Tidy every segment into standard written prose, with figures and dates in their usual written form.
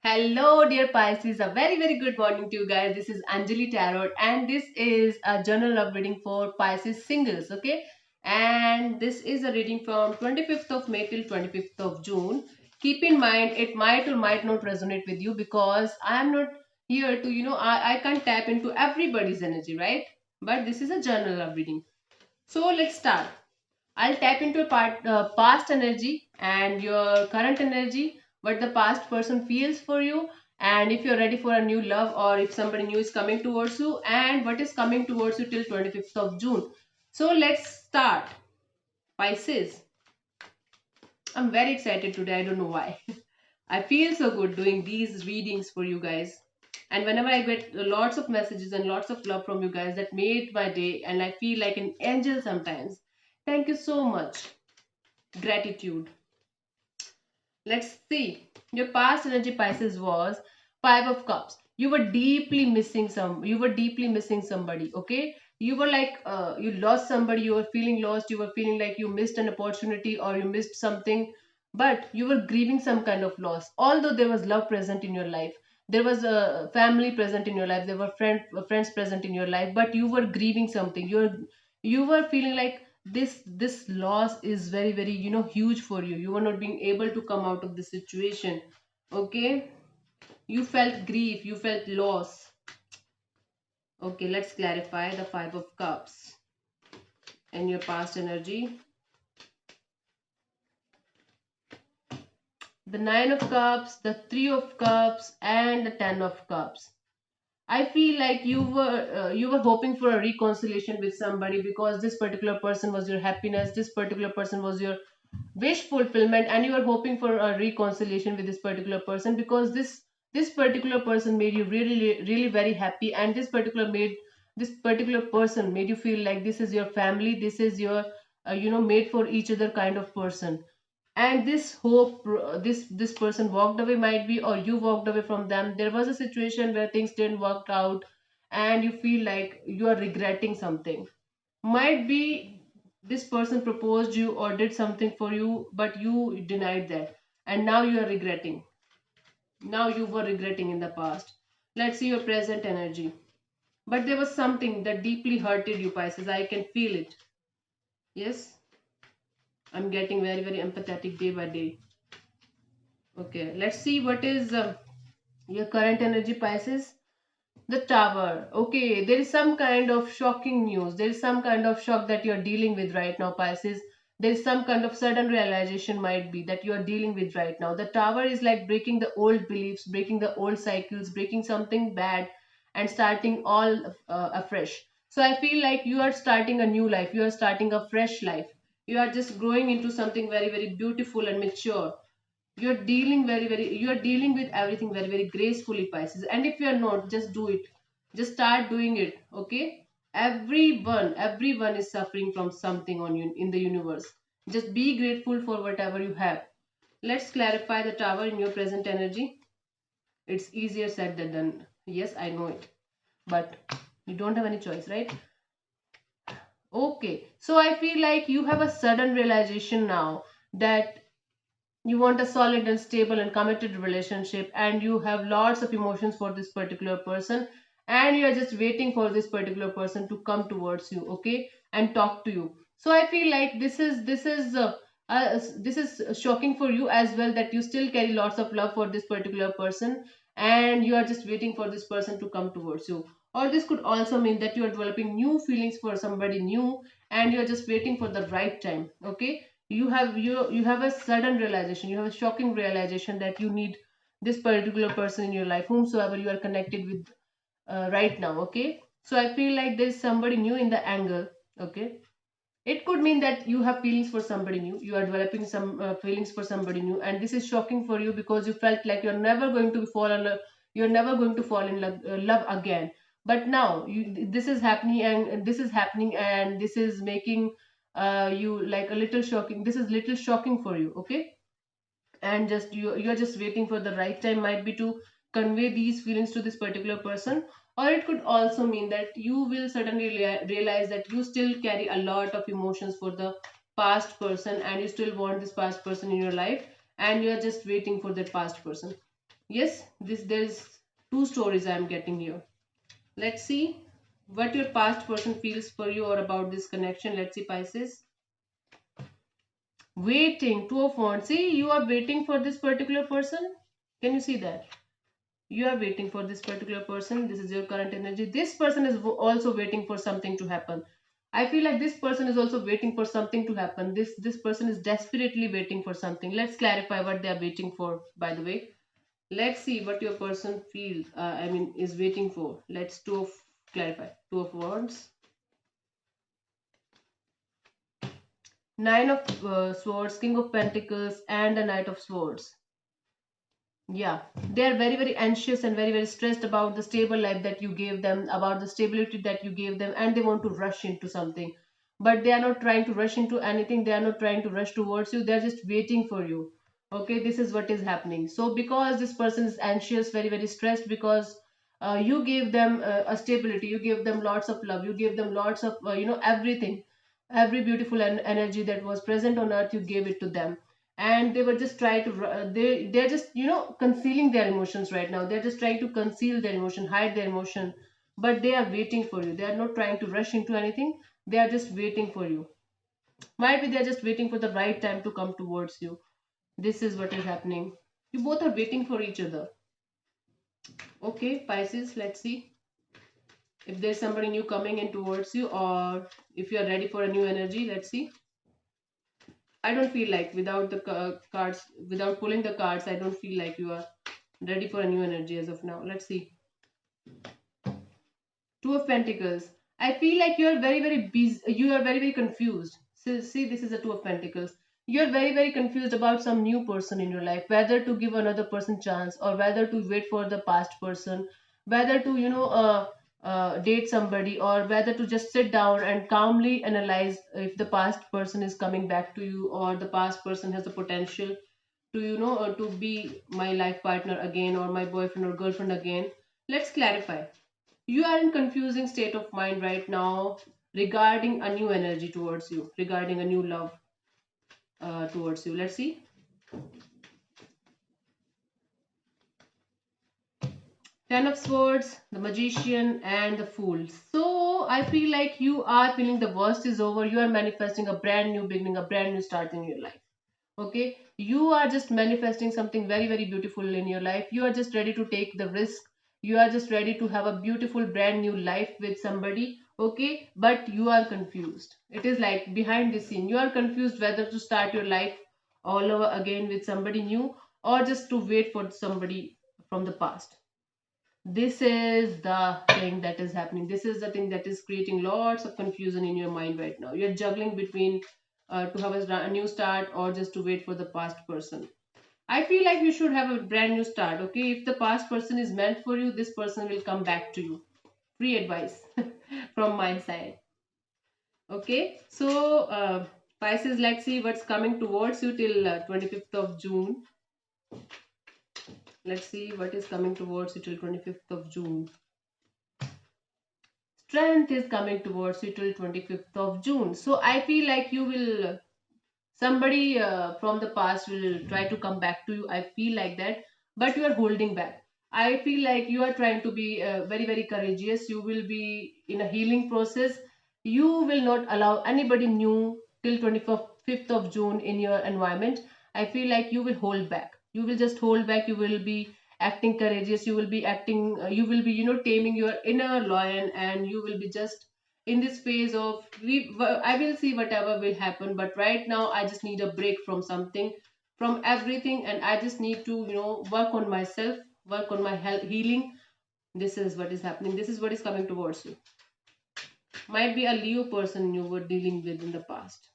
Hello, dear Pisces. A very good morning to you guys. This is Anjali Tarot, and this is a general love reading for Pisces singles. Okay, and this is a reading from 25th of May till 25th of June. Keep in mind, it might or might not resonate with you because I am not here to, I can't tap into everybody's energy, right? But this is a general love reading. So let's start. I'll tap into past energy and your current energy, what the past person feels for you, and if you're ready for a new love or if somebody new is coming towards you, and what is coming towards you till 25th of June. So let's start. Pisces. I'm very excited today. I don't know why. I feel so good doing these readings for you guys. And whenever I get lots of messages and lots of love from you guys, that made my day, and I feel like an angel sometimes. Thank you so much. Gratitude. Let's see. Your past energy Pisces was Five of Cups. You were deeply missing somebody, okay? You were like you lost somebody, you were feeling lost, you were feeling like you missed an opportunity or you missed something, but you were grieving some kind of loss. Although there was love present in your life, there was a family present in your life, there were friends present in your life, but you were grieving something. You were feeling like this loss is very huge for you. You were not being able to come out of the situation. Okay, you felt grief, you felt loss. Okay, let's clarify the Five of Cups and your past energy. The Nine of Cups, the Three of Cups, and the Ten of Cups. I feel like you were hoping for a reconciliation with somebody because this particular person was your happiness, this particular person was your wish fulfillment, and you are hoping for a reconciliation with this particular person because this particular person made you really very happy, and this particular person made you feel like this is your family, this is your made for each other kind of person. And this hope, this person walked away, might be, or you walked away from them. There was a situation where things didn't work out and you feel like you are regretting something. Might be this person proposed you or did something for you, but you denied that, and now you are regretting. Now you were regretting in the past. Let's see your present energy. But there was something that deeply hurted you, Pisces. I can feel it. Yes, I'm getting very empathetic day by day. Okay, let's see what is your current energy, Pisces. The Tower. Okay, there is some kind of shocking news. There is some kind of shock that you're dealing with right now, Pisces. There is some kind of sudden realization, might be, that you are dealing with right now. The Tower is like breaking the old beliefs, breaking the old cycles, breaking something bad, and starting all afresh. So I feel like you are starting a new life. You are starting a fresh life. You are just growing into something very beautiful and mature. You're dealing with everything very gracefully, Pisces. And if you're not, just do it. Just start doing it. Okay, everyone is suffering from something on you in the universe. Just be grateful for whatever you have. Let's clarify the Tower in your present energy. It's easier said than done. Yes, I know it, but you don't have any choice, right? Okay, so I feel like you have a sudden realization now that you want a solid and stable and committed relationship, and you have lots of emotions for this particular person, and you are just waiting for this particular person to come towards you, okay, and talk to you. So I feel like this is shocking for you as well, that you still carry lots of love for this particular person, and you are just waiting for this person to come towards you. Or this could also mean that you are developing new feelings for somebody new, and you are just waiting for the right time. Okay, you have a sudden realization, you have a shocking realization that you need this particular person in your life, whomsoever you are connected with right now. Okay, so I feel like there is somebody new in the angle. Okay, it could mean that you have feelings for somebody new, you are developing some feelings for somebody new, and this is shocking for you because you felt like you're never going to fall in love again. But now this is happening, and this is making you like a little shocking. This is little shocking for you. Okay, and just you're just waiting for the right time, might be, to convey these feelings to this particular person. Or it could also mean that you will suddenly realize that you still carry a lot of emotions for the past person, and you still want this past person in your life, and you're just waiting for that past person. Yes, this there's two stories I'm getting here. Let's see what your past person feels for you or about this connection. Let's see, Pisces. Waiting, two of wands. See, you are waiting for this particular person. Can you see that? You are waiting for this particular person. This is your current energy. This person is also waiting for something to happen. I feel like this person is also waiting for something to happen. This person is desperately waiting for something. Let's clarify what they are waiting for, by the way. Let's see what your person feels, I mean, is waiting for. Let's clarify. Two of wands, nine of swords, king of pentacles, and a knight of swords. Yeah, they are very, very anxious and very, very stressed about the stable life that you gave them, about the stability that you gave them, and they want to rush into something. But they are not trying to rush into anything, they are not trying to rush towards you, they are just waiting for you. Okay, this is what is happening. So, because this person is anxious, very, very stressed, because you gave them a stability, you gave them lots of love, you gave them lots of, everything, every beautiful energy that was present on earth, you gave it to them, and they were just trying to they're just concealing their emotions right now. They're just trying to conceal their emotion, hide their emotion, but they are waiting for you. They are not trying to rush into anything. They are just waiting for you. Might be they're just waiting for the right time to come towards you. This is what is happening. You both are waiting for each other. Okay, Pisces, let's see if there's somebody new coming in towards you, or if you are ready for a new energy. Let's see. I don't feel like, without the cards, without pulling the cards, I don't feel like you are ready for a new energy as of now. Let's see. Two of Pentacles. I feel like you are very, very busy. You are very, very confused. So, see, this is a Two of Pentacles. You are very, very confused about some new person in your life, whether to give another person chance or whether to wait for the past person, whether to, date somebody, or whether to just sit down and calmly analyze if the past person is coming back to you, or the past person has the potential to, to be my life partner again, or my boyfriend or girlfriend again. Let's clarify. You are in confusing state of mind right now regarding a new energy towards you, regarding a new love towards you. Let's see. Ten of Swords, the Magician, and the Fool. So I feel like you are feeling the worst is over. You are manifesting a brand new beginning, a brand new start in your life. Okay, you are just manifesting something very, very beautiful in your life. You are just ready to take the risk. You are just ready to have a beautiful brand new life with somebody. Okay, but you are confused. It is like behind the scene, you are confused whether to start your life all over again with somebody new, or just to wait for somebody from the past. This is the thing that is happening. This is the thing that is creating lots of confusion in your mind right now. You're juggling between to have a new start, or just to wait for the past person. I feel like you should have a brand new start. Okay, if the past person is meant for you, this person will come back to you. Free advice from my side. Okay, so Pisces, let's see what's coming towards you till 25th of June. Let's see what is coming towards you till 25th of June. Strength is coming towards you till 25th of June. So I feel like you will, somebody from the past will try to come back to you. I feel like that, but you are holding back. I feel like you are trying to be very, very courageous. You will be in a healing process. You will not allow anybody new till 25th of June in your environment. I feel like you will hold back. You will just hold back. You will be acting courageous. You will be acting, you will be, taming your inner lion, and you will be just in this phase of I will see whatever will happen, but right now I just need a break from something, from everything, and I just need to, work on myself, work on my health, healing. This is what is happening. This is what is coming towards you. Might be a Leo person you were dealing with in the past.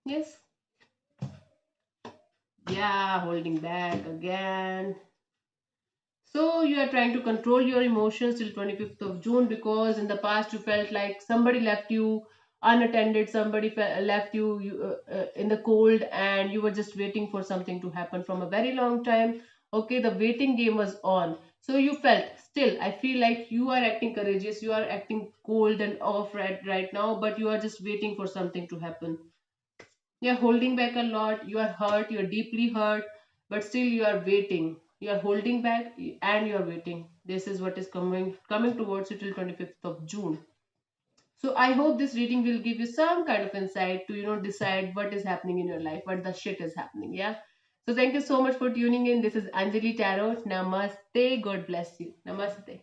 Yes. Yeah, holding back again. So you are trying to control your emotions till 25th of June, because in the past you felt like somebody left you unattended, somebody left you, in the cold, and you were just waiting for something to happen from a very long time. Okay, the waiting game was on. So you felt, still, I feel like you are acting courageous, you are acting cold and off right now, but you are just waiting for something to happen. You're holding back a lot, you are hurt, you're deeply hurt, but still you are waiting. You are holding back and you are waiting. This is what is coming towards you till 25th of June. So I hope this reading will give you some kind of insight to decide what is happening in your life, what the shit is happening. Yeah. So thank you so much for tuning in. This is Anjali Tarot. Namaste. God bless you. Namaste.